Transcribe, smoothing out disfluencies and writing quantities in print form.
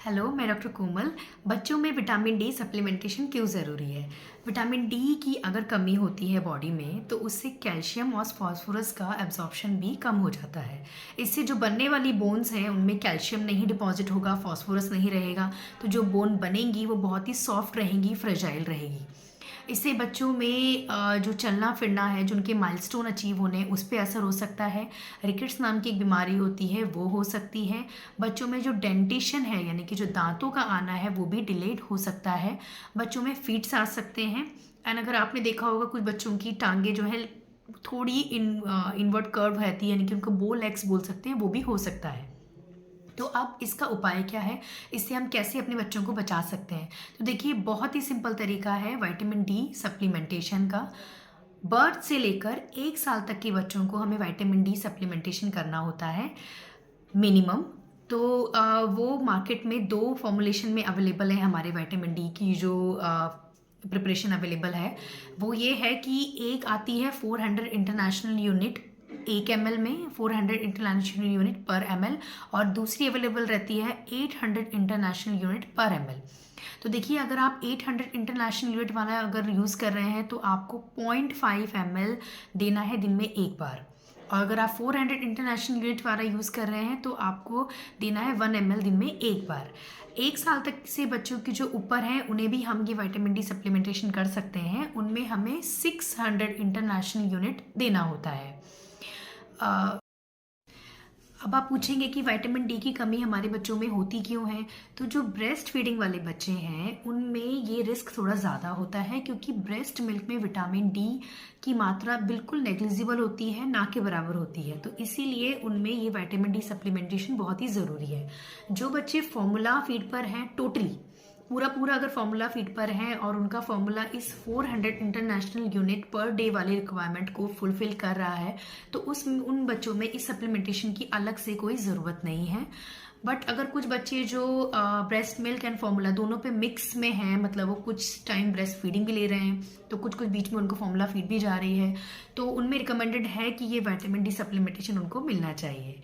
Hello, मैं doctor कोमल। बच्चों में विटामिन डी सप्लीमेंटेशन क्यों ज़रूरी है? विटामिन डी की अगर कमी होती है बॉडी में तो उससे कैल्शियम और फास्फोरस का एब्जॉर्प्शन भी कम हो जाता है। इससे जो बनने वाली बोन्स हैं उनमें कैल्शियम नहीं डिपॉजिट होगा, फास्फोरस नहीं रहेगा, तो जो बोन बनेंगी वो बहुत ही सॉफ्ट रहेंगी, फ्रेजाइल रहेगी। इससे बच्चों में जो चलना फिरना है, जो उनके माइलस्टोन अचीव होने हैं उस पे असर हो सकता है। रिकेट्स नाम की एक बीमारी होती है वो हो सकती है। बच्चों में जो डेंटेशन है यानी कि जो दांतों का आना है वो भी डिलेड हो सकता है। बच्चों में फीट्स आ सकते हैं। एंड अगर आपने देखा होगा कुछ बच्चों की टांगे जो है थोड़ी इनवर्ट कर्व रहती है, यानी कि उनको बो लेग्स बोल सकते हैं, वो भी हो सकता है। तो अब इसका उपाय क्या है? इससे हम कैसे अपने बच्चों को बचा सकते हैं? तो देखिए, बहुत ही सिंपल तरीका है विटामिन डी सप्लीमेंटेशन का। बर्थ से लेकर 1 साल तक के बच्चों को हमें विटामिन डी सप्लीमेंटेशन करना होता है मिनिमम। तो वो मार्केट में 2 फॉर्मुलेशन में अवेलेबल है। हमारे विटामिन डी की जो प्रिपरेशन अवेलेबल है वो ये है कि एक आती है 400 इंटरनेशनल यूनिट 1 ml में, 400 इंटरनेशनल यूनिट पर ml, और दूसरी अवेलेबल रहती है 800 इंटरनेशनल यूनिट पर ml। तो देखिए, अगर आप 800 इंटरनेशनल यूनिट वाला अगर यूज़ कर रहे हैं तो आपको 0.5 ml देना है दिन में एक बार, और अगर आप 400 इंटरनेशनल यूनिट वाला यूज़ कर रहे हैं तो आपको देना है 1 ml दिन में एक बार। 1 साल तक से बच्चों की जो ऊपर हैं उन्हें भी हम ये विटामिन डी सप्लीमेंटेशन कर सकते हैं। उनमें हमें 600 इंटरनेशनल यूनिट देना होता है। अ, अब आप पूछेंगे कि विटामिन डी की कमी हमारे बच्चों में होती क्यों है? तो जो ब्रेस्ट फीडिंग वाले बच्चे हैं उनमें ये रिस्क थोड़ा ज़्यादा होता है, क्योंकि ब्रेस्ट मिल्क में विटामिन डी की मात्रा बिल्कुल नेग्लिजिबल होती है, ना के बराबर होती है। तो इसीलिए उनमें ये विटामिन डी सप्लीमेंटेशन बहुत ही ज़रूरी है। जो बच्चे फॉर्मूला फीड पर हैं टोटली पूरा पूरा अगर फॉर्मूला फीड पर है और उनका फॉर्मूला इस 400 इंटरनेशनल यूनिट पर डे वाली रिक्वायरमेंट को फुलफिल कर रहा है तो उन बच्चों में इस सप्लीमेंटेशन की अलग से कोई ज़रूरत नहीं है। बट अगर कुछ बच्चे जो ब्रेस्ट मिल्क एंड फॉर्मूला दोनों पे मिक्स में हैं, मतलब वो कुछ टाइम ब्रेस्ट फीडिंग भी ले रहे हैं तो कुछ कुछ बीच में उनको फॉर्मूला फीड भी जा रही है, तो उनमें रिकमेंडेड है कि ये विटामिन डी सप्लीमेंटेशन उनको मिलना चाहिए।